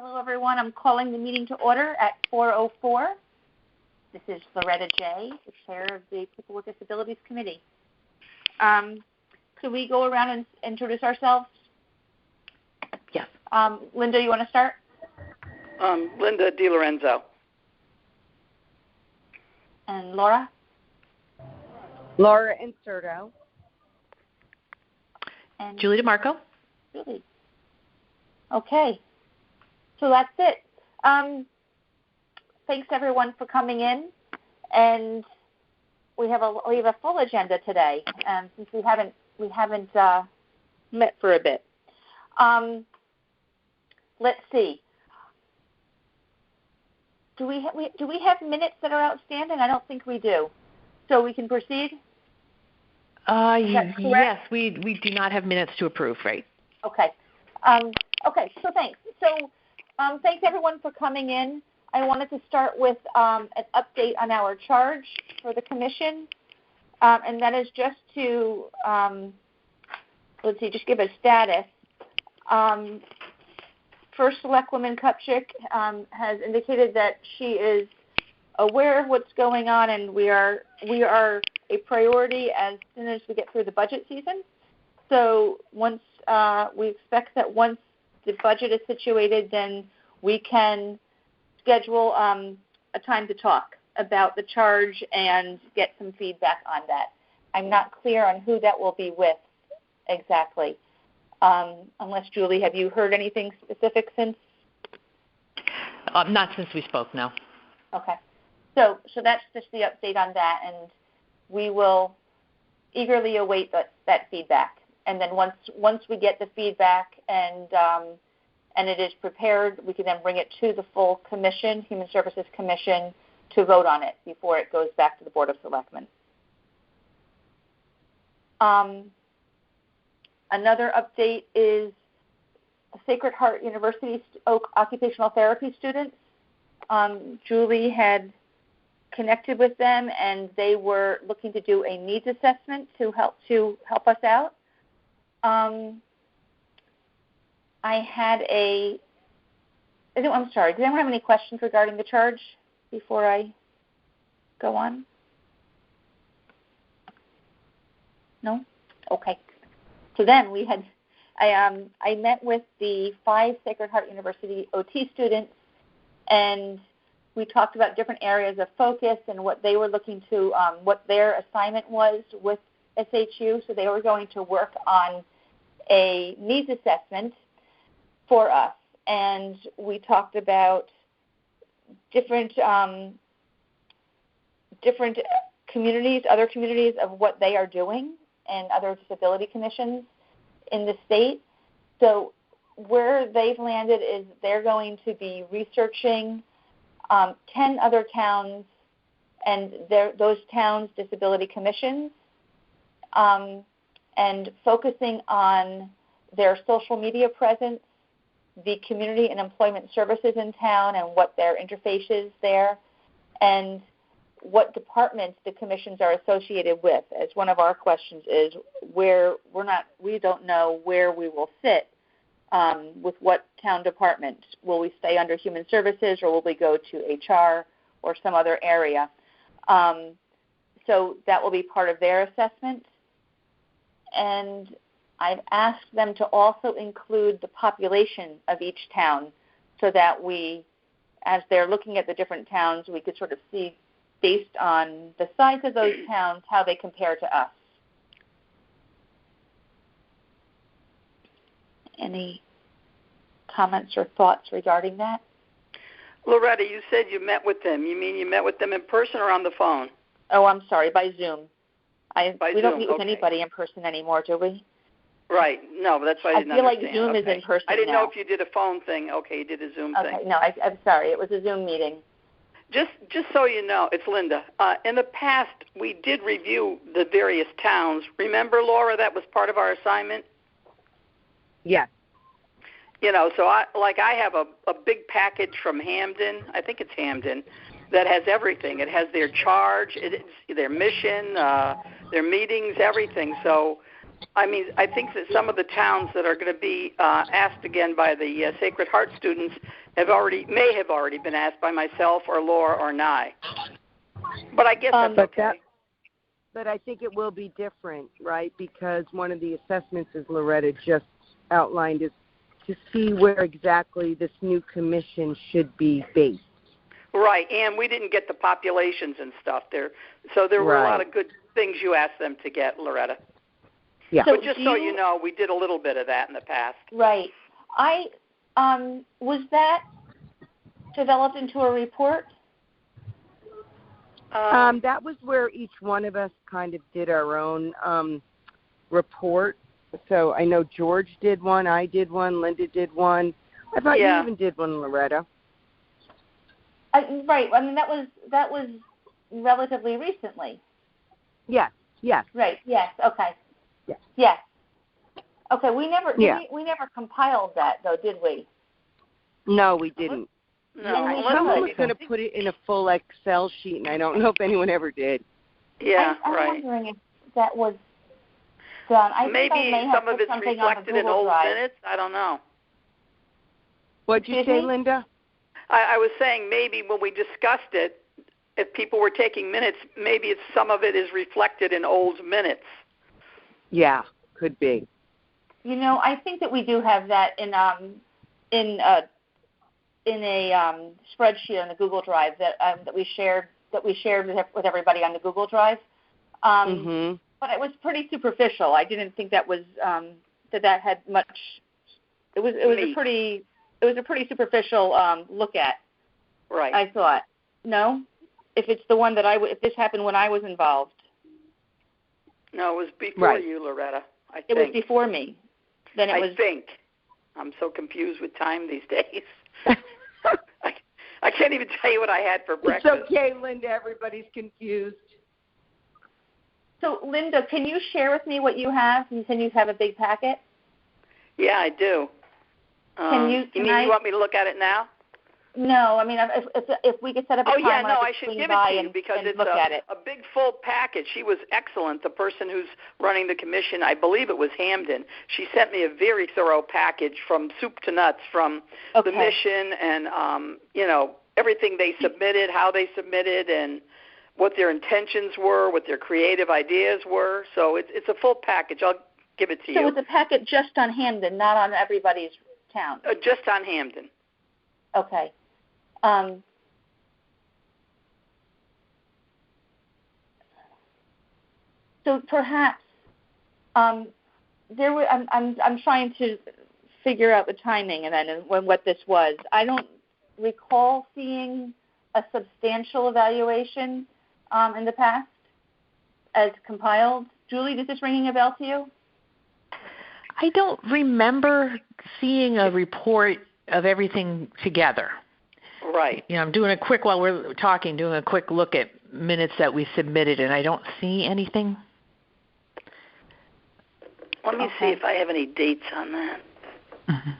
Hello, everyone. I'm calling the meeting to order at 4:04. This is Loretta J., the chair of the People with Disabilities Committee. Could we go around and introduce ourselves? Yes. Linda, you want to start? Linda DiLorenzo. And Laura? Laura Inserto. And Julie DeMarco. Julie. Okay. So that's it. Thanks everyone for coming in, and we have a full agenda today, since we haven't met for a bit. Let's see. Do we have minutes that are outstanding? I don't think we do. So we can proceed. Yes, we do not have minutes to approve, right? Okay. Okay. So thanks. So thanks everyone for coming in. I wanted to start with an update on our charge for the commission, and that is just to just give a status. First Selectwoman Kupchik has indicated that she is aware of what's going on, and we are a priority as soon as we get through the budget season. So once we expect that once the budget is situated, then we can schedule a time to talk about the charge and get some feedback on that. I'm not clear on who that will be with exactly. Unless, Julie, have you heard anything specific since? Not since we spoke, no. Okay. So that's just the update on that, and we will eagerly await that feedback. And then once we get the feedback and it is prepared, we can then bring it to the full commission, Human Services Commission, to vote on it before it goes back to the Board of Selectmen. Another update is Sacred Heart University occupational therapy students. Julie had connected with them, and they were looking to do a needs assessment to help us out. I'm sorry, does anyone have any questions regarding the charge before I go on? No? Okay. So then I met with the 5 Sacred Heart University OT students, and we talked about different areas of focus and what they were looking to, what their assignment was with SHU. So they were going to work on a needs assessment for us, and we talked about different communities, other communities of what they are doing, and other disability commissions in the state. So where they've landed is they're going to be researching 10 other towns and those towns' disability commissions, and focusing on their social media presence, the community and employment services in town and what their interface is there, and what departments the commissions are associated with. As one of our questions is where we don't know where we will sit with what town department. Will we stay under Human Services, or will we go to HR or some other area? So that will be part of their assessment. And I've asked them to also include the population of each town so that we, as they're looking at the different towns, we could sort of see, based on the size of those towns, how they compare to us. Any comments or thoughts regarding that? Loretta, you said you met with them. You mean you met with them in person or on the phone? Oh, I'm sorry, by Zoom. We don't meet with okay. anybody in person anymore, do we? Right. No, but that's why I didn't understand. I feel like Zoom is in person I didn't now. know if you did a phone thing. Okay, you did a Zoom thing. Okay, no, I'm sorry. It was a Zoom meeting. Just so you know, it's Linda. In the past, we did review the various towns. Remember, Laura, that was part of our assignment? Yes. You know, so I have a big package from Hamden. I think it's Hamden. That has everything. It has their charge, their mission, their meetings, everything. So I mean, I think that some of the towns that are going to be asked again by the Sacred Heart students may have already been asked by myself or Laura or Nye. But I guess that's okay. But I think it will be different, right? Because one of the assessments, as Loretta just outlined, is to see where exactly this new commission should be based. Right, and we didn't get the populations and stuff there. So there were a lot of good things you asked them to get, Loretta. Yeah. But just so you know, we did a little bit of that in the past. Right. Was that developed into a report? That was where each one of us kind of did our own report. So I know George did one, I did one, Linda did one. I thought you even did one, Loretta. Right. I mean, that was relatively recently. Yes. Right. Yes. Okay. Yes. Yes. Okay. We never compiled that though, did we? No, we didn't. No. Someone was going to put it in a full Excel sheet, and I don't know if anyone ever did. Yeah, I'm right. wondering if that was done. Maybe some of it's reflected in old minutes. I don't know. What'd you say, Linda? I was saying maybe when we discussed it, if people were taking minutes, maybe some of it is reflected in old minutes. Yeah, could be. You know, I think that we do have that in a spreadsheet on the Google Drive that we shared with everybody on the Google Drive. But it was pretty superficial. I didn't think that was that had much. It was a pretty superficial look at. Right. I thought. No, if it's the one that if this happened when I was involved. No, it was before you, Loretta. I think it was before me. Then I think. I'm so confused with time these days. I can't even tell you what I had for breakfast. It's okay, Linda. Everybody's confused. So, Linda, can you share with me what you have? You said you have a big packet. Yeah, I do. You want me to look at it now? No, I mean, if we could set up a timer. I should give it to you because it's a big full package. She was excellent. The person who's running the commission, I believe it was Hamden, she sent me a very thorough package from soup to nuts, from the mission and, everything they submitted, how they submitted, and what their intentions were, what their creative ideas were. So it's a full package. I'll give it to you. So it's a packet just on Hamden, not on everybody's town? Just on Hamden. Okay. So perhaps there were. I'm trying to figure out the timing and then what this was. I don't recall seeing a substantial evaluation in the past as compiled. Julie, is this ringing a bell to you? I don't remember seeing a report of everything together. Right. I'm doing a quick, while we're talking, doing a quick look at minutes that we submitted, and I don't see anything. Let me see if I have any dates on that. Mm-hmm.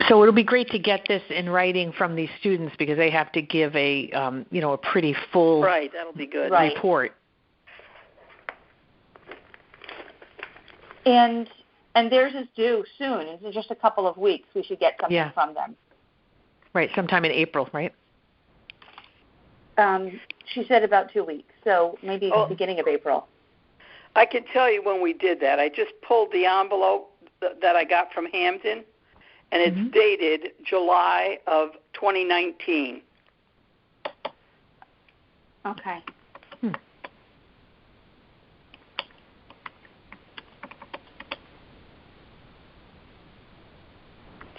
So it'll be great to get this in writing from these students because they have to give a pretty full that'll be good. report. And theirs is due soon. It's just a couple of weeks. We should get something from them. Right, sometime in April, right? She said about 2 weeks, so maybe beginning of April. I can tell you when we did that. I just pulled the envelope that I got from Hamden, and it's dated July of 2019. Okay.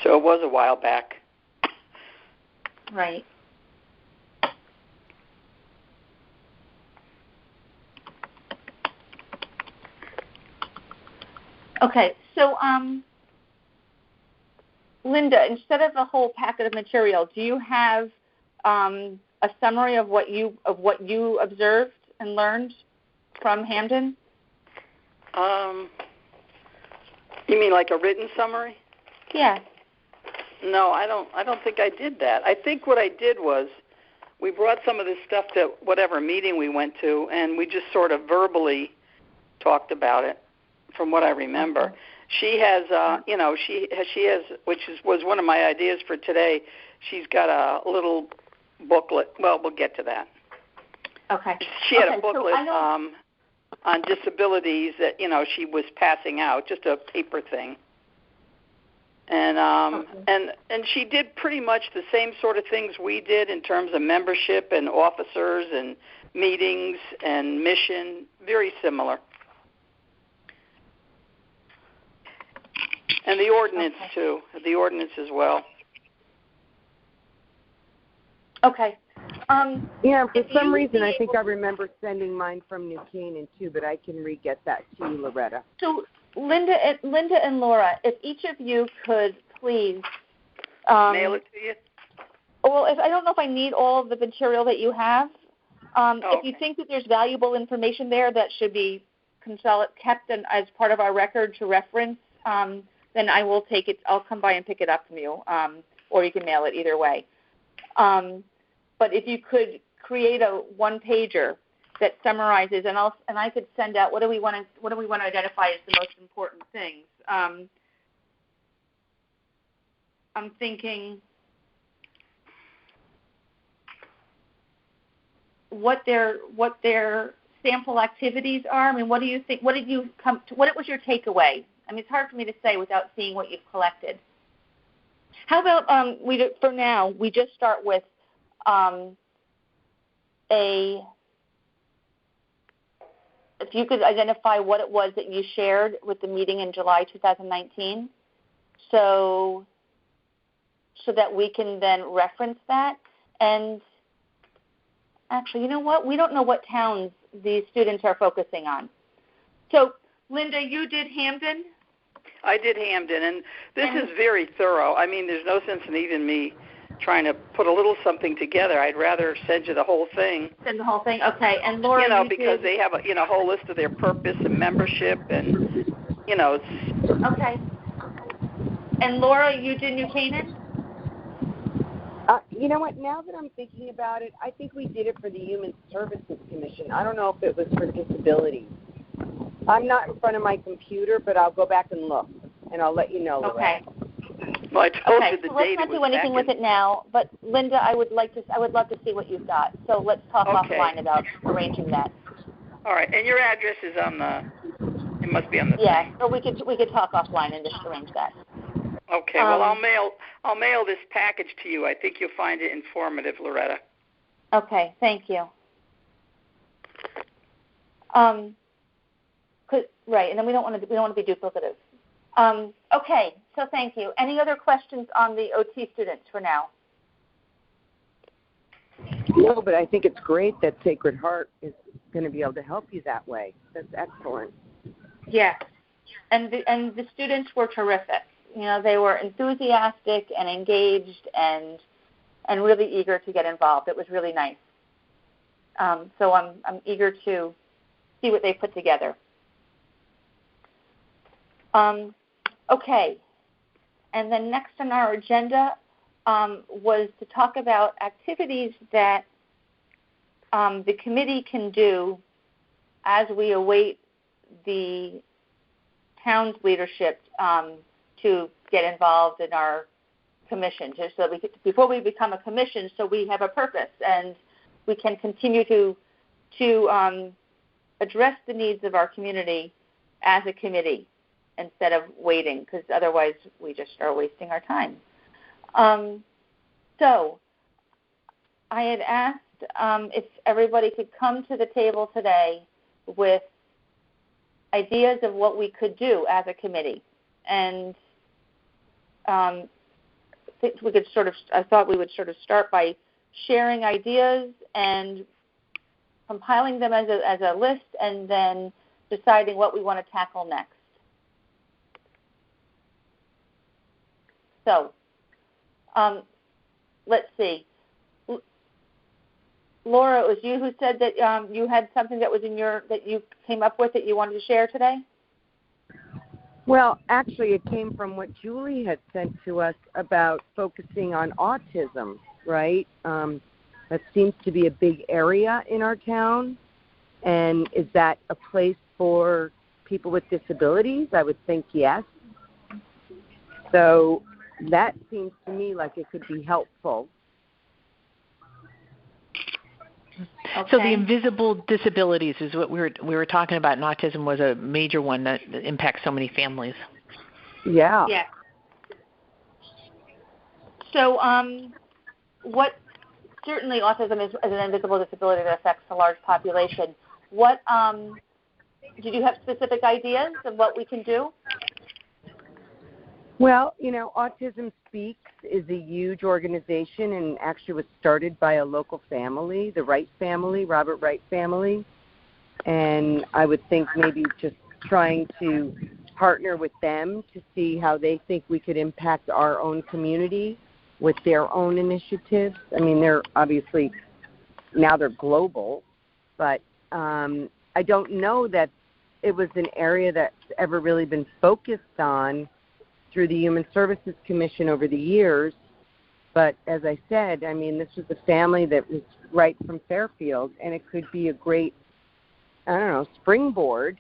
So it was a while back. Right. Okay, so Linda, instead of a whole packet of material, do you have a summary of what you observed and learned from Hamden? You mean like a written summary? Yeah. No, I don't think I did that. I think what I did was we brought some of this stuff to whatever meeting we went to, and we just sort of verbally talked about it, from what I remember. Okay. She has, she has, was one of my ideas for today. She's got a little booklet. Well, we'll get to that. Okay. She had a booklet on disabilities that she was passing out, just a paper thing. And and she did pretty much the same sort of things we did in terms of membership and officers and meetings and mission, very similar. And the ordinance, too. The ordinance as well. Okay. For some reason, I think I remember sending mine from New Canaan, too, but I can re-get that to you, Loretta. So, Linda and Laura, if each of you could please... mail it to you? Well, I don't know if I need all of the material that you have. If you think that there's valuable information there that should be kept as part of our record to reference, then I will take it. I'll come by and pick it up from you, or you can mail it either way. But if you could create a one-pager that summarizes, and I could send out what do we want to identify as the most important things. I'm thinking what their sample activities are. I mean, what do you think? What was your takeaway? I mean, it's hard for me to say without seeing what you've collected. How about for now we just start with if you could identify what it was that you shared with the meeting in July 2019, so that we can then reference that. And actually, you know what? We don't know what towns these students are focusing on. So, Linda, you did Hampden? I did Hampden, and this is very thorough. I mean, there's no sense in even me trying to put a little something together. I'd rather send you the whole thing. Send the whole thing? Okay. And Laura, because they have a whole list of their purpose and membership, and it's... Okay. And Laura, you did New Canaan? You know what? Now that I'm thinking about it, I think we did it for the Human Services Commission. I don't know if it was for disabilities. I'm not in front of my computer, but I'll go back and look, and I'll let you know. Okay. Well, I told you the so date. Let's not do anything with it now. But Linda, I would love to see what you've got. So let's talk offline about arranging that. All right. And your address is on the. It must be on the. Yeah. thing. Or we could talk offline and just arrange that. Okay. Well, I'll mail this package to you. I think you'll find it informative, Loretta. Okay. Thank you. Right, and then we don't want to be duplicative. Okay, so thank you. Any other questions on the OT students for now? No, but I think it's great that Sacred Heart is going to be able to help you that way. That's excellent. Yeah, and the students were terrific. They were enthusiastic and engaged and really eager to get involved. It was really nice. So I'm eager to see what they put together. Okay, and then next on our agenda was to talk about activities that the committee can do as we await the town's leadership to get involved in our commission, just so that before we become a commission, so we have a purpose and we can continue to address the needs of our community as a committee, instead of waiting, because otherwise we just are wasting our time. So I had asked if everybody could come to the table today with ideas of what we could do as a committee. And I thought we would sort of start by sharing ideas and compiling them as a list, and then deciding what we want to tackle next. So, let's see. Laura, it was you who said that you had something that was that you came up with that you wanted to share today? Well, actually, it came from what Julie had sent to us about focusing on autism, right? That seems to be a big area in our town. And is that a place for people with disabilities? I would think yes. So that seems to me like it could be helpful. Okay. So the invisible disabilities is what we were talking about, and autism was a major one that impacts so many families. Yeah. Yeah. So what certainly autism is an invisible disability that affects a large population. What did you have specific ideas of what we can do? Well, Autism Speaks is a huge organization and actually was started by a local family, the Wright family, Robert Wright family. And I would think maybe just trying to partner with them to see how they think we could impact our own community with their own initiatives. I mean, they're obviously, now they're global, but I don't know that it was an area that's ever really been focused on through the Human Services Commission over the years. But as I said, I mean, this was a family that was right from Fairfield, and it could be a great, springboard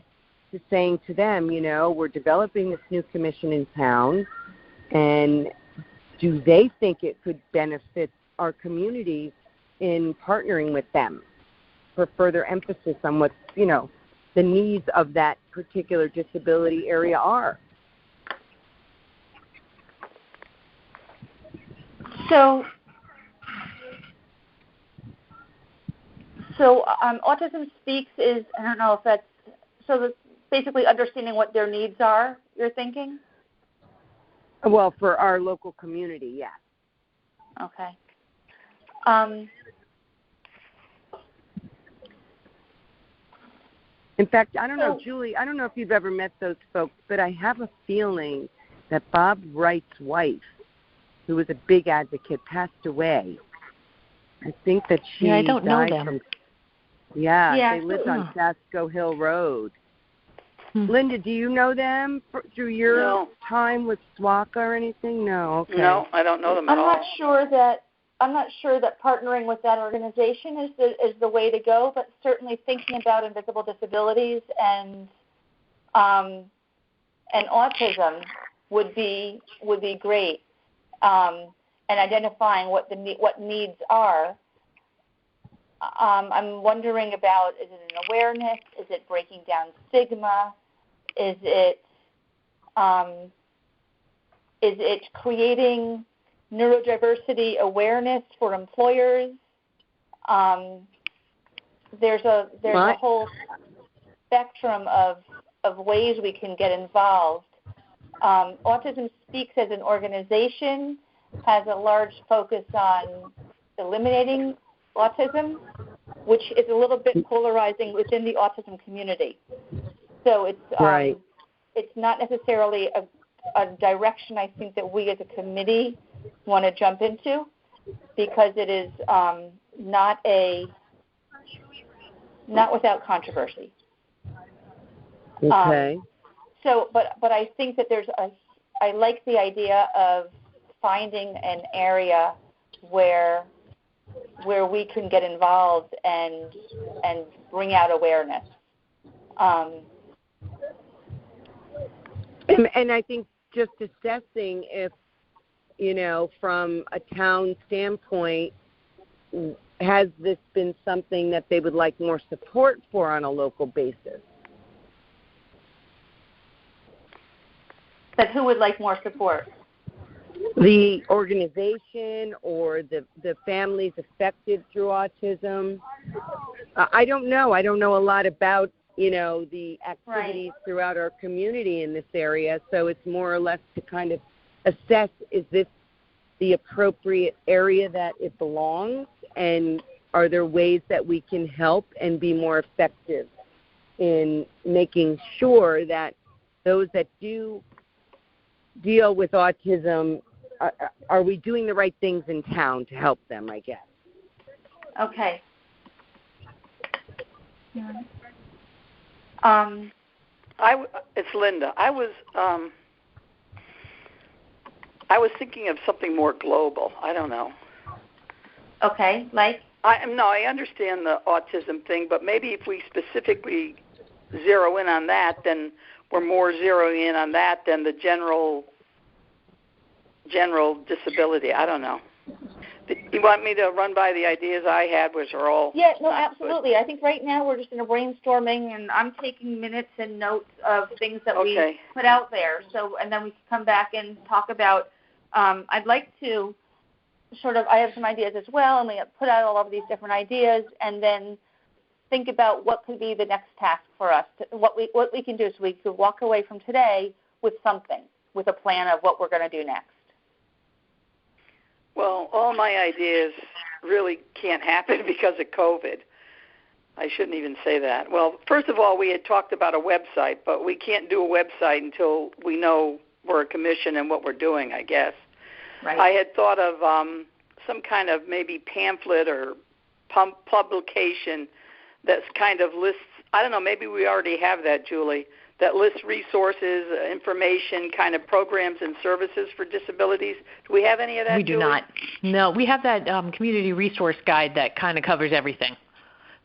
to saying to them, we're developing this new commission in town, and do they think it could benefit our community in partnering with them for further emphasis on what, the needs of that particular disability area are? So Autism Speaks is, I don't know if that's, so that's basically understanding what their needs are, you're thinking? Well, for our local community, yes. Okay. In fact, I don't know, Julie, I don't know if you've ever met those folks, but I have a feeling that Bob Wright's wife, who was a big advocate, passed away. I think that she I don't know died them. from. Yeah, they lived on Casco Hill Road. Linda, do you know them through your time with SWACA or anything? No. Okay. No, I don't know them at all. I'm not sure that partnering with that organization is the way to go, but certainly thinking about invisible disabilities and autism would be great. And identifying what needs are. I'm wondering about, is it an awareness? Is it breaking down stigma? Is it creating neurodiversity awareness for employers? There's a whole spectrum of ways we can get involved. Autism Speaks as an organization has a large focus on eliminating autism, which is a little bit polarizing within the autism community. So it's not necessarily a direction I think that we as a committee want to jump into, because it is not without controversy. Okay. But I think that I like the idea of finding an area where we can get involved and bring out awareness. And I think just assessing if, from a town standpoint, has this been something that they would like more support for on a local basis? But who would like more support? The organization or the families affected through autism. I don't know. I don't know a lot about, the activities throughout our community in this area. So it's more or less to kind of assess, is this the appropriate area that it belongs? And are there ways that we can help and be more effective in making sure that those that do deal with autism, are we doing the right things in town to help them, I guess? Okay. It's Linda. I was thinking of something more global. I don't know. Okay, like? I understand the autism thing, but maybe if we specifically zero in on that, then we're more zeroing in on that than the general disability. I don't know. You want me to run by the ideas I had, which are all... Yeah, no, absolutely. Good. I think right now we're just in a brainstorming, and I'm taking minutes and notes of things that we put out there. So, and then we can come back and talk about... I'd like to I have some ideas as well, and we put out all of these different ideas, and then think about what could be the next task for us, what we can do, so we could walk away from today with something, with a plan of what we're going to do next. Well, all my ideas really can't happen because of COVID. I shouldn't even say that. Well, first of all, we had talked about a website, but we can't do a website until we know we're a commission and what we're doing, I guess. Right. I had thought of some kind of maybe pamphlet or publication that's kind of lists, I don't know, maybe we already have that, Julie, that lists resources, information, kind of programs and services for disabilities. Do we have any of that, We do Julie? not. No, we have that community resource guide that kind of covers everything.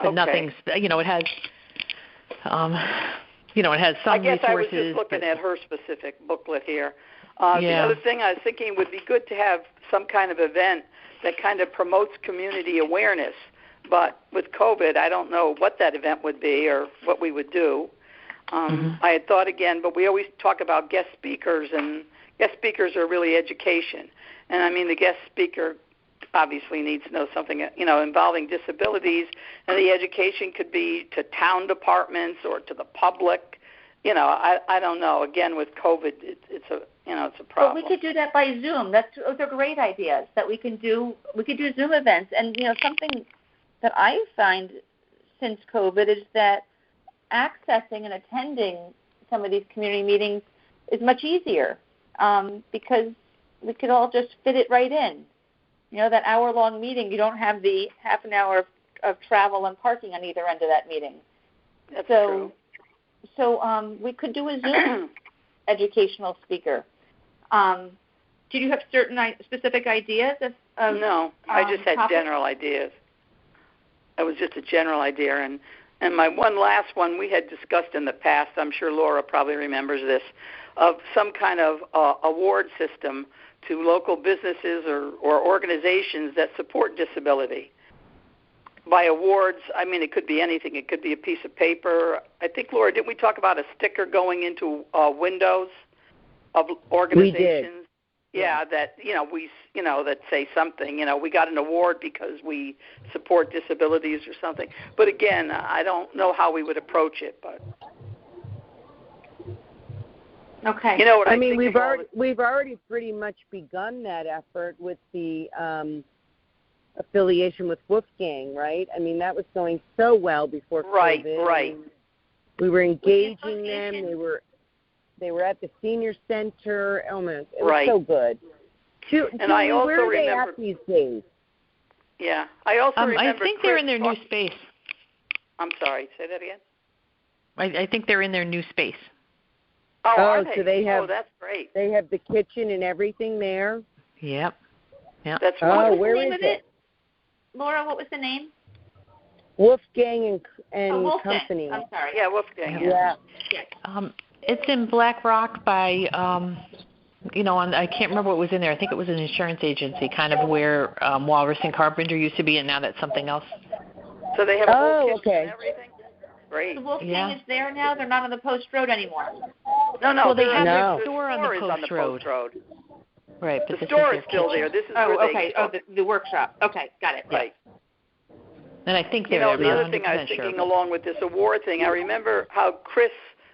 But nothing's, it has, it has some resources. I guess I was just looking at her specific booklet here. The other thing I was thinking would be good to have some kind of event that kind of promotes community awareness. But with COVID, I don't know what that event would be or what we would do. I had thought again, but we always talk about guest speakers, and guest speakers are really education. And I mean, the guest speaker obviously needs to know something, involving disabilities, and the education could be to town departments or to the public. I don't know. Again, with COVID, it's a problem. But we could do that by Zoom. Those are great ideas that we can do. We could do Zoom events, and something that I find since COVID is that accessing and attending some of these community meetings is much easier because we could all just fit it right in. That hour-long meeting, you don't have the half an hour of travel and parking on either end of that meeting. That's true. So we could do a Zoom educational speaker. Did you have certain specific ideas? No, I just had general ideas. It was just a general idea. And my one last one we had discussed in the past, I'm sure Laura probably remembers this, of some kind of award system to local businesses or organizations that support disability. By awards, I mean, it could be anything. It could be a piece of paper. I think, Laura, didn't we talk about a sticker going into windows of organizations? We did. Yeah, that, that say something, we got an award because we support disabilities or something. But again, I don't know how we would approach it, but. Okay. You know what I mean, we've already pretty much begun that effort with the affiliation with Wolfgang, right? I mean, that was going so well before COVID. Right. We were engaging them. They were at the senior center. Oh man, it was so good. I also where are they remember at these days? Yeah, I also remember. I think they're in their new space. I'm sorry. Say that again. I think they're in their new space. Oh, are they? So they have. Oh, that's great. They have the kitchen and everything there. Yep. That's wonderful. Where is it? Laura, what was the name? Wolfgang and Wolfgang. Company. I'm sorry. Yeah, Wolfgang. Yeah. It's in Black Rock by, I can't remember what was in there. I think it was an insurance agency, kind of where Walrus and Carpenter used to be, and now that's something else. So they have a whole kitchen and everything? Great. The Wolfgang is there now? They're not on the Post Road anymore? No. Well, they have their store on the Post Road. Right, but the store is still there. This is where they... Oh, the workshop. Okay, got it. Right. And I think they're there. The other thing I was thinking along with this award thing, I remember how Chris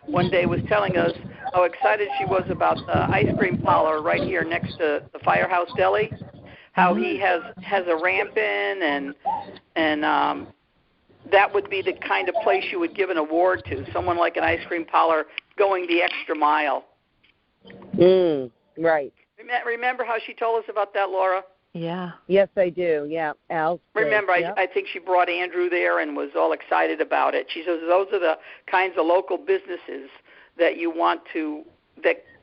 one day was telling us how excited she was about the ice cream parlor right here next to the Firehouse Deli, how he has a ramp in, and that would be the kind of place you would give an award to, someone like an ice cream parlor going the extra mile. Right. Remember how she told us about that, Laura? Yeah. Yes, I do. Yeah, Al. Remember, I think she brought Andrew there and was all excited about it. She says those are the kinds of local businesses that you want to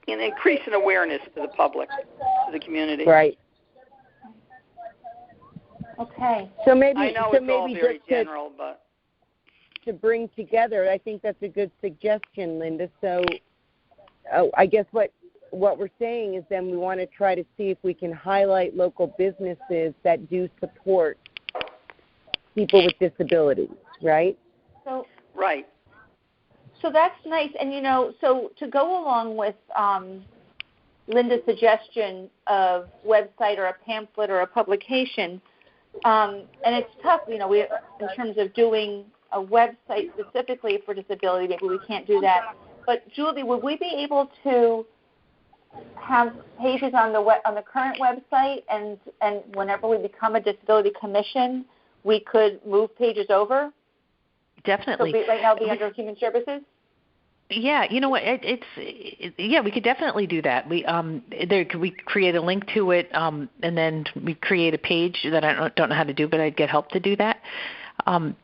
increase in awareness to the public, to the community. Right. Okay. So maybe I know it's all very general, but to bring together, I think that's a good suggestion, Linda. So I guess what we're saying is then we want to try to see if we can highlight local businesses that do support people with disabilities, right? Right. So that's nice. And, so to go along with Linda's suggestion of website or a pamphlet or a publication, and it's tough, we in terms of doing a website specifically for disability, maybe we can't do that. But Julie, would we be able to have pages on the current website, and whenever we become a disability commission, we could move pages over? Definitely. So right now be under Human Services? Yeah, you know what? We could definitely do that. We create a link to it, and then we create a page that I don't know how to do, but I'd get help to do that. And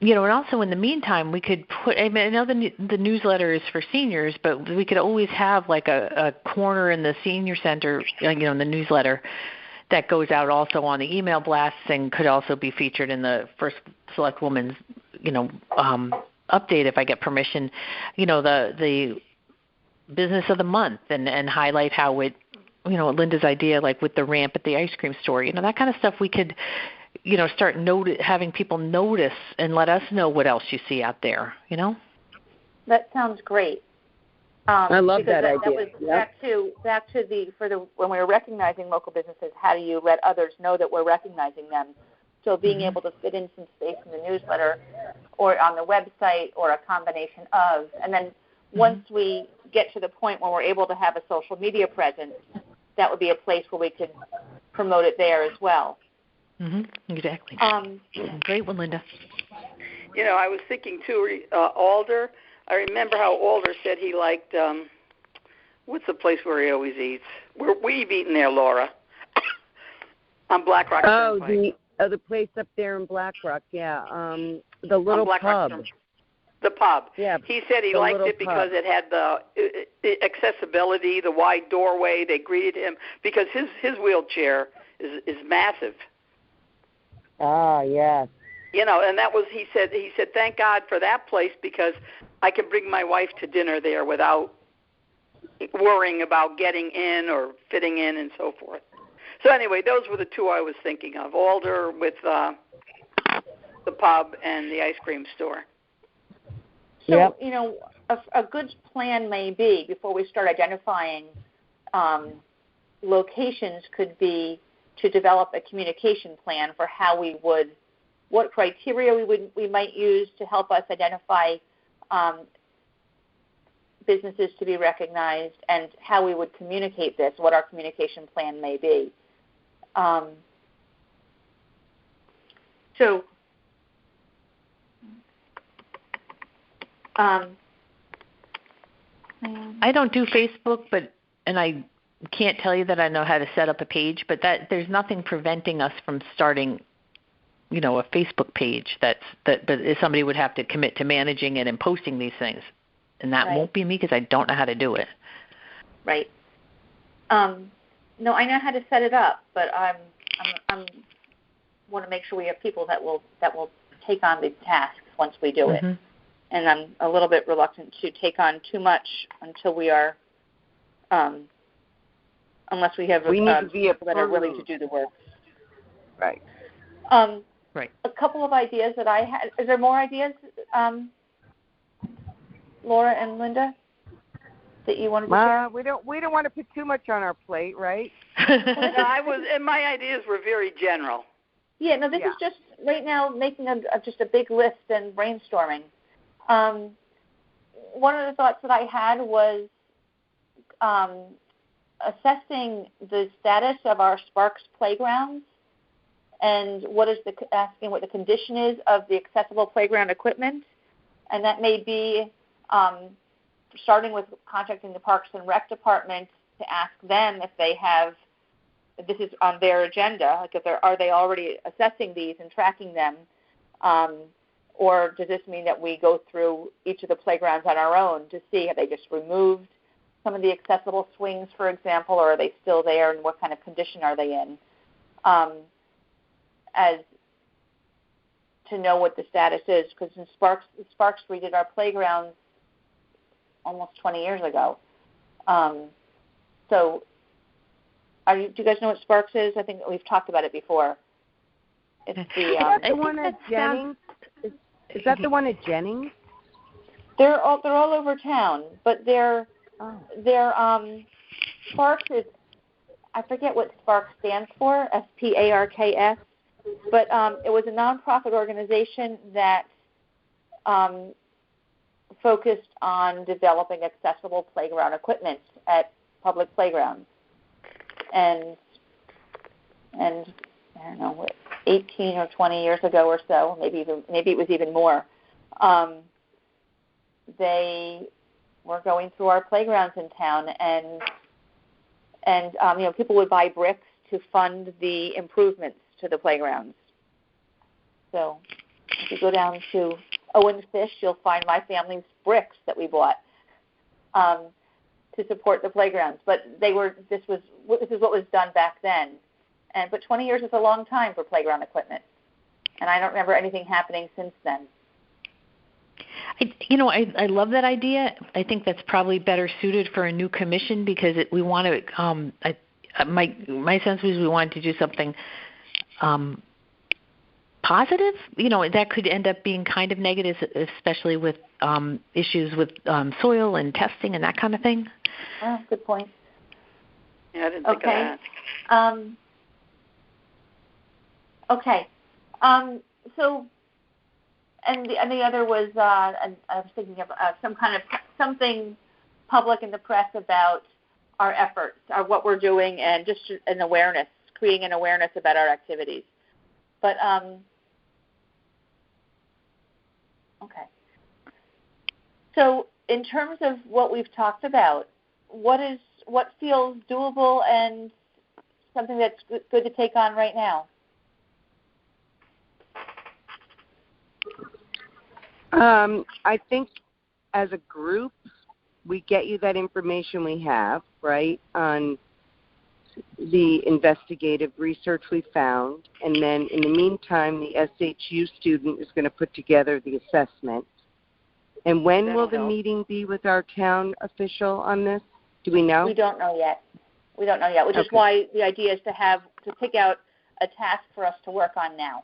also in the meantime, we could I know the newsletter is for seniors, but we could always have like a corner in the senior center, in the newsletter that goes out also on the email blasts and could also be featured in the First Select Woman's, update if I get permission, the business of the month and highlight how it, Linda's idea, like with the ramp at the ice cream store, that kind of stuff we could, start having people notice and let us know what else you see out there, That sounds great. I love that idea. That was back to when we were recognizing local businesses, how do you let others know that we're recognizing them? So being able to fit in some space in the newsletter or on the website or a combination of, and then once we get to the point where we're able to have a social media presence, that would be a place where we could promote it there as well. Exactly. Great one, Linda. I was thinking too, Alder. I remember how Alder said he liked, what's the place where he always eats? We've eaten there, Laura. On Black Rock Turnpike. The place up there in Black Rock, yeah. The little pub. The pub. Yeah. He said he liked it because it had the accessibility, the wide doorway. They greeted him because his wheelchair is massive. Ah, yes. And that was he said thank God for that place because I can bring my wife to dinner there without worrying about getting in or fitting in and so forth. So anyway, those were the two I was thinking of, Alder with the pub and the ice cream store. So, a good plan may be, before we start identifying locations, could be to develop a communication plan for what criteria we might use to help us identify businesses to be recognized, and how we would communicate this, what our communication plan may be. I don't do Facebook, and I can't tell you that I know how to set up a page, but there's nothing preventing us from starting, a Facebook page. But somebody would have to commit to managing it and posting these things, and that won't be me because I don't know how to do it. Right. No, I know how to set it up, but I want to make sure we have people that will take on the tasks once we do it. And I'm a little bit reluctant to take on too much until we are, unless we have people that are willing to do the work. Right. Right. A couple of ideas that I had. Is there more ideas, Laura and Linda, that you wanted to share? We don't want to put too much on our plate, right? And my ideas were very general. Yeah, no, this is just right now making just a big list and brainstorming. One of the thoughts that I had was assessing the status of our Sparks playgrounds and asking what the condition is of the accessible playground equipment, and that may be starting with contacting the Parks and Rec department to ask them if this is on their agenda, like are they already assessing these and tracking them, or does this mean that we go through each of the playgrounds on our own to see have they just removed some of the accessible swings, for example, or are they still there and what kind of condition are they in? as to know what the status is, because in Sparks redid our playgrounds almost 20 years ago. So do you guys know what Sparks is? I think we've talked about it before. It's the is that the one at Jennings? Is that the one at Jennings? They're all over town, but they're Sparks is, I forget what Sparks stands for, SPARKS, but it was a nonprofit organization that focused on developing accessible playground equipment at public playgrounds. And I don't know, 18 or 20 years ago or so, maybe it was even more, they were going through our playgrounds in town, and people would buy bricks to fund the improvements to the playgrounds. So if you go down to Owen Fish, you'll find my family's bricks that we bought to support the playgrounds. But this is what was done back then. But 20 years is a long time for playground equipment, and I don't remember anything happening since then. I love that idea. I think that's probably better suited for a new commission, because we want to. My sense was we wanted to do something positive. That could end up being kind of negative, especially with issues with soil and testing and that kind of thing. Oh, good point. Yeah, I didn't think of that. Okay. So, and the other was, I was thinking of something public in the press about our efforts, what we're doing, and just an awareness, creating an awareness about our activities. But okay. So, in terms of what we've talked about, what feels doable and something that's good to take on right now? I think as a group, we get you that information we have, right, on the investigative research we found. And then in the meantime, the SHU student is going to put together the assessment. And when will the meeting be with our town official on this? Do we know? We don't know yet, which is why the idea is to pick out a task for us to work on now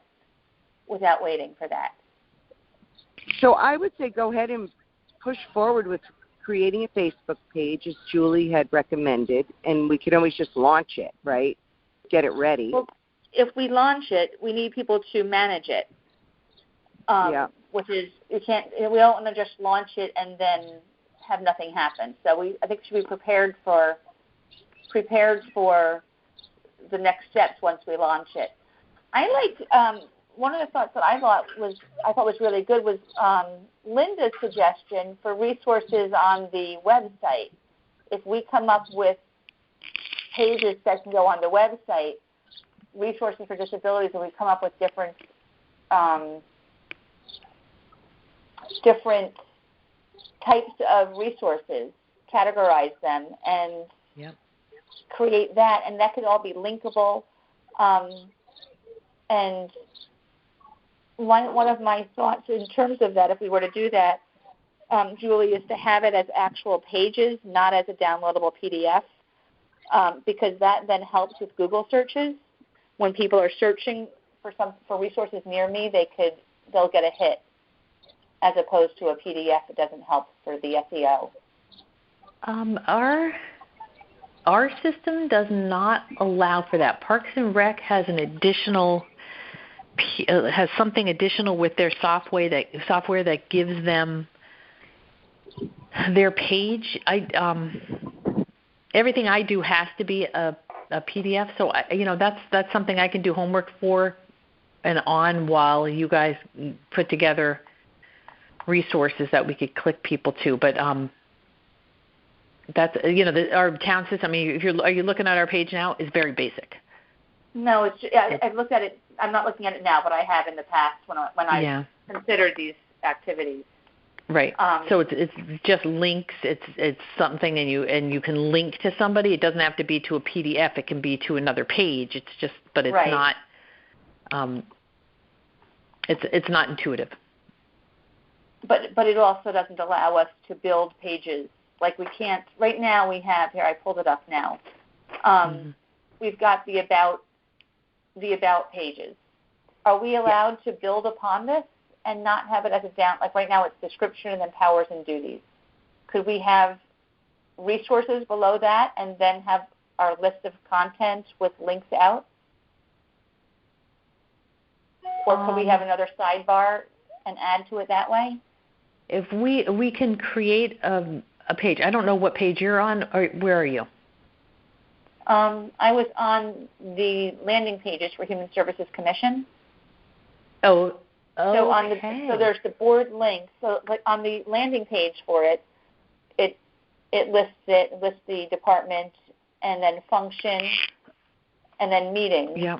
without waiting for that. So I would say go ahead and push forward with creating a Facebook page, as Julie had recommended, and we could always just launch it, right? Get it ready. Well, if we launch it, we need people to manage it. Which is, we don't want to just launch it and then have nothing happen. So I think we should be prepared for the next steps once we launch it. I like one of the thoughts that I thought was really good was Linda's suggestion for resources on the website. If we come up with pages that can go on the website, resources for disabilities, and we come up with different types of resources, categorize them, and create that, and that could all be linkable. And one of my thoughts in terms of that, if we were to do that, Julie, is to have it as actual pages, not as a downloadable PDF, because that then helps with Google searches. When people are searching for resources near me, they'll get a hit, as opposed to a PDF that doesn't help for the SEO. Our system does not allow for that. Parks and Rec has has something additional with their software that gives them their page. Everything I do has to be a PDF, so that's something I can do homework for and on while you guys put together resources that we could click people to. But that's our town system. I mean, are you looking at our page now? Is very basic. No, I've looked at it. I'm not looking at it now, but I have in the past when I considered these activities. Right. So it's just links. It's something, and you can link to somebody. It doesn't have to be to a PDF. It can be to another page. It's just, but it's not. it's not intuitive. But it also doesn't allow us to build pages. Like we can't, right now we have, here I pulled it up now, we've got the about pages. Are we allowed to build upon this and not have it as a down, like right now it's description and then powers and duties? Could we have resources below that and then have our list of content with links out? Or could we have another sidebar and add to it that way? If we can create a page. I don't know what page you're on, or where are you? I was on the landing pages for Human Services Commission. Oh, okay. So there's the board link. So like on the landing page for it lists the department and then function and then meetings. Yeah.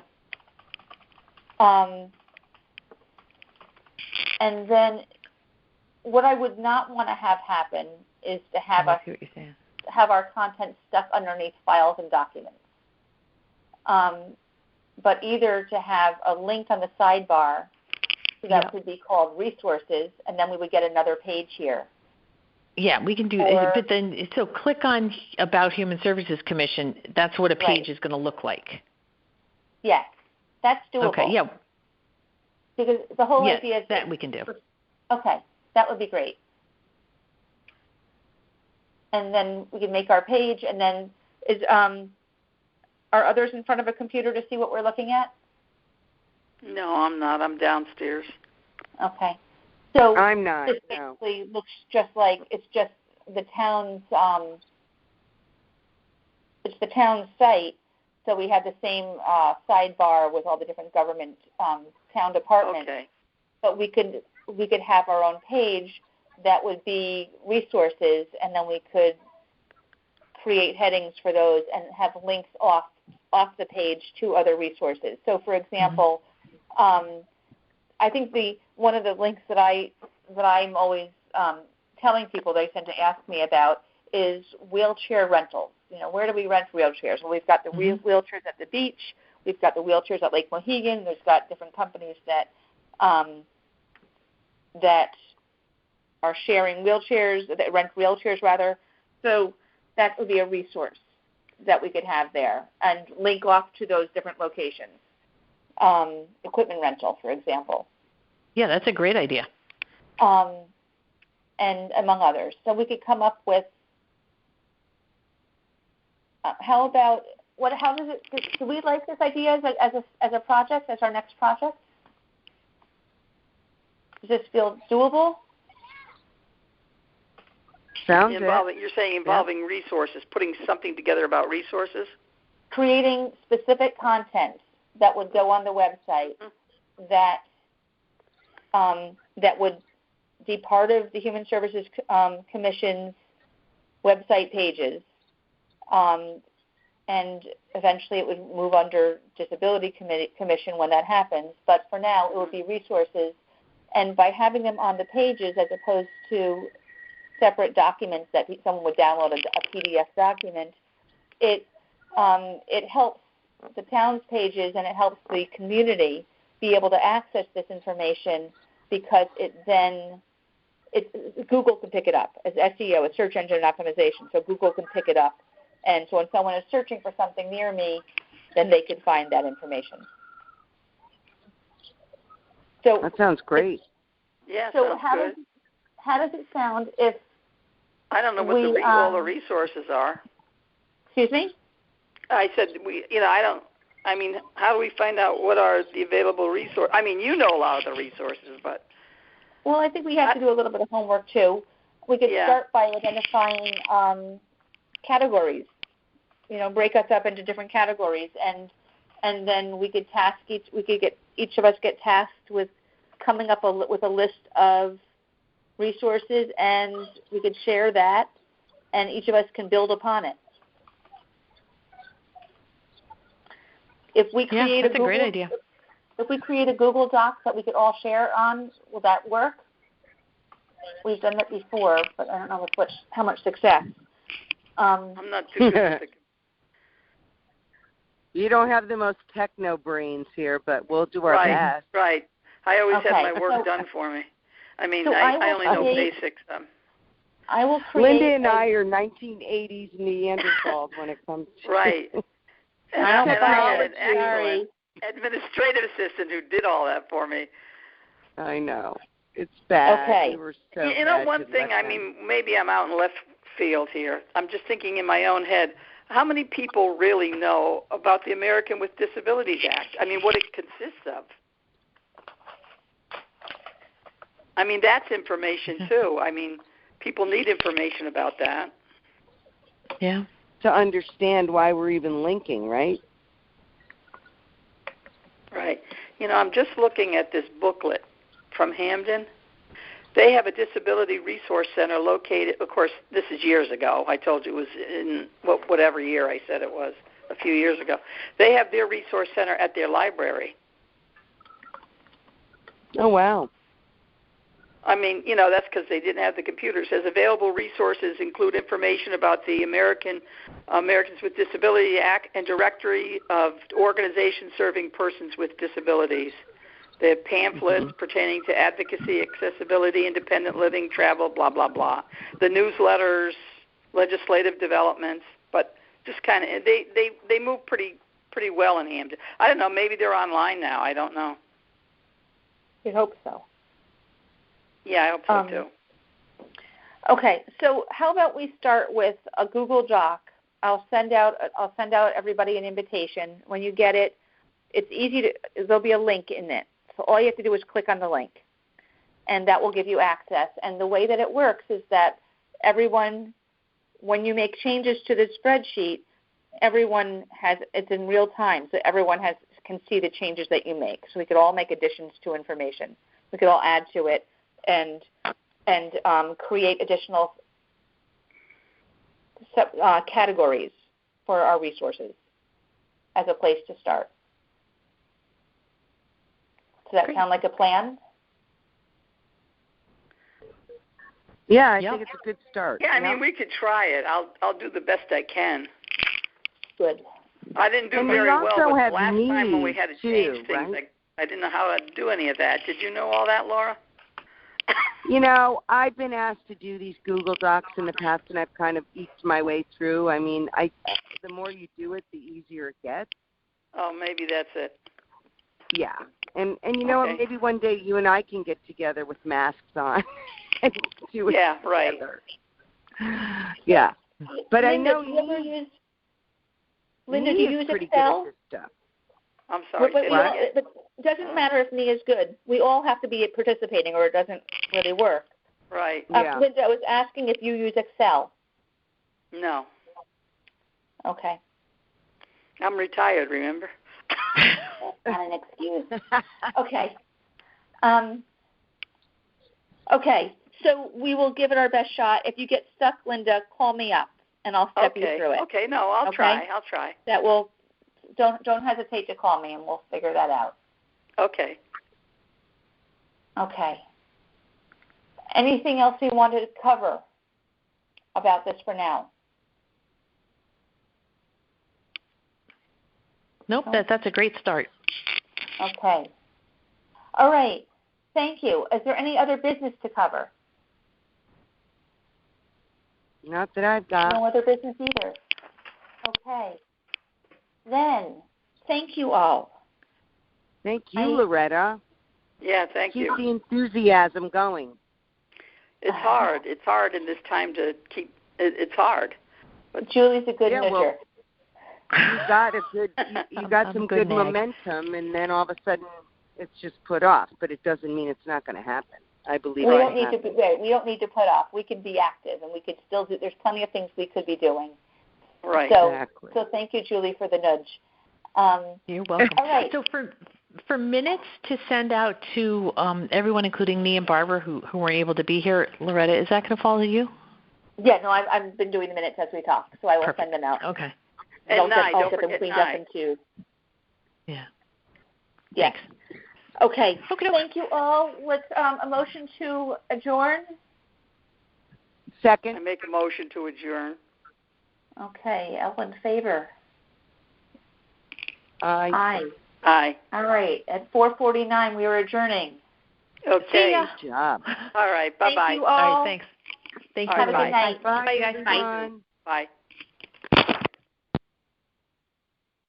And then what I would not want to have happen is to have our content stuck underneath files and documents. But either to have a link on the sidebar that would be called resources, and then we would get another page here. Yeah, we can do it. But then, so click on About Human Services Commission. That's what a page is going to look like. Yes, that's doable. Okay, yeah. Because the whole idea is that we can do. Okay, that would be great. And then we can make our page, and then are others in front of a computer to see what we're looking at? No, I'm not. I'm downstairs. Okay. So I'm not. This basically looks just like it's just the town's it's the town's site. So we have the same sidebar with all the different government town departments. Okay. But we could have our own page that would be resources, and then we could create headings for those and have links off the page to other resources. So, for example, I think one of the links that I'm always telling people they tend to ask me about is wheelchair rentals. You know, where do we rent wheelchairs? Well, we've got the wheelchairs at the beach. We've got the wheelchairs at Lake Mohegan. There's got different companies that are sharing wheelchairs, that rent wheelchairs rather. So that would be a resource that we could have there and link off to those different locations. Equipment rental, for example. Yeah, that's a great idea. And among others. So we could come up with how do we like this idea as a project, as our next project? Does this feel doable? Sounds You're saying involving resources, putting something together about resources? Creating specific content that would go on the website that would be part of the Human Services Commission's website pages, and eventually it would move under Disability Commission when that happens. But for now, it would be resources, and by having them on the pages as opposed to separate documents that someone would download a PDF document, it helps the town's pages and it helps the community be able to access this information because Google can pick it up as SEO, as search engine optimization, so Google can pick it up. And so when someone is searching for something near me, then they can find that information. So that sounds great. Yeah, so sounds good. How does it sound if I don't know what all the resources are. Excuse me? I said how do we find out what are the available resources? I mean, you know a lot of the resources, but well, I think we have to do a little bit of homework too. We could start by identifying categories. You know, break us up into different categories, and then we could get each of us get tasked with coming up with a list of resources, and we could share that, and each of us can build upon it. If we create that's a great idea. If we create a Google Doc that we could all share on, will that work? We've done that before, but I don't know how much success. I'm not too good at You don't have the most techno brains here, but we'll do our best. Right. I always have my work done for me. I mean, I only know basics. I will create. Linda and I are 1980s Neanderthals when it comes to. Right. And I had an excellent administrative assistant who did all that for me. I know. It's bad. Okay. We were so you know, one thing, I mean, maybe I'm out in left field here. I'm just thinking in my own head, how many people really know about the American with Disabilities Act? I mean, what it consists of. I mean, that's information, too. I mean, people need information about that. Yeah. To understand why we're even linking, right? Right. You know, I'm just looking at this booklet from Hamden. They have a disability resource center located, of course, this is years ago. I told you it was in whatever year I said it was, a few years ago. They have their resource center at their library. Oh, wow. I mean, you know, that's because they didn't have the computer. It says available resources include information about the Americans with Disability Act and directory of organizations serving persons with disabilities. They have pamphlets pertaining to advocacy, accessibility, independent living, travel, blah, blah, blah. The newsletters, legislative developments, but just kind of, they move pretty well in Hamden. I don't know, maybe they're online now. I don't know. We hope so. Yeah, I hope so too. Okay, so how about we start with a Google Doc? I'll send out everybody an invitation. When you get it, it's easy to. There'll be a link in it. So all you have to do is click on the link, and that will give you access. And the way that it works is that everyone, when you make changes to the spreadsheet, everyone has it's in real time, so everyone can see the changes that you make. So we could all make additions to information. We could all add to it and create additional categories for our resources as a place to start. Does that sound like a plan? Yeah, I think it's a good start. Yeah, I mean, we could try it. I'll do the best I can. Good. I didn't do very well, but last time when we had to change things, right? I didn't know how to do any of that. Did you know all that, Laura? You know, I've been asked to do these Google Docs in the past, and I've kind of eked my way through. I mean, the more you do it, the easier it gets. Oh, maybe that's it. Yeah. And you know what, maybe one day you and I can get together with masks on and do it together. Yeah. But Linda, I know Linda, do you use Excel? I'm sorry. But it doesn't matter if Nia is good. We all have to be participating or it doesn't really work. Right. Linda, I was asking if you use Excel. No. Okay. I'm retired, remember? That's not an excuse. Okay. Okay, so we will give it our best shot. If you get stuck, Linda, call me up, and I'll step you through it. Okay, no, I'll try. That will. Don't hesitate to call me, and we'll figure that out. Okay. Okay. Anything else you wanted to cover about this for now? Nope, that's a great start. Okay. All right. Thank you. Is there any other business to cover? Not that I've got. No other business either. Okay. Then, thank you all. Thank you, Loretta. Yeah, thank you. Keep the enthusiasm going. It's hard. It's hard in this time to keep. It's hard. But Julie's a good measure. Well, you got some good momentum, and then all of a sudden it's just put off. But it doesn't mean it's not going to happen. I believe we don't need to put off. We can be active, and we could still do. There's plenty of things we could be doing. Right. So thank you, Julie, for the nudge. You're welcome. All right. So for minutes to send out to everyone, including me and Barbara, who weren't able to be here, Loretta, is that going to fall to you? Yeah. No, I've been doing the minutes as we talk, so I will send them out. Okay. And I'll get them cleaned up into. Yeah. Yes. Okay. Thank you all. Let's a motion to adjourn. Second. I make a motion to adjourn. Okay. All in favor? Aye. Aye. Aye. All right. At 4:49, we are adjourning. Okay. Good job. All right. Bye-bye. Thank you all. All right, thanks. Thank you. Have a good Bye. night. Bye, Bye, guys. everyone. Bye.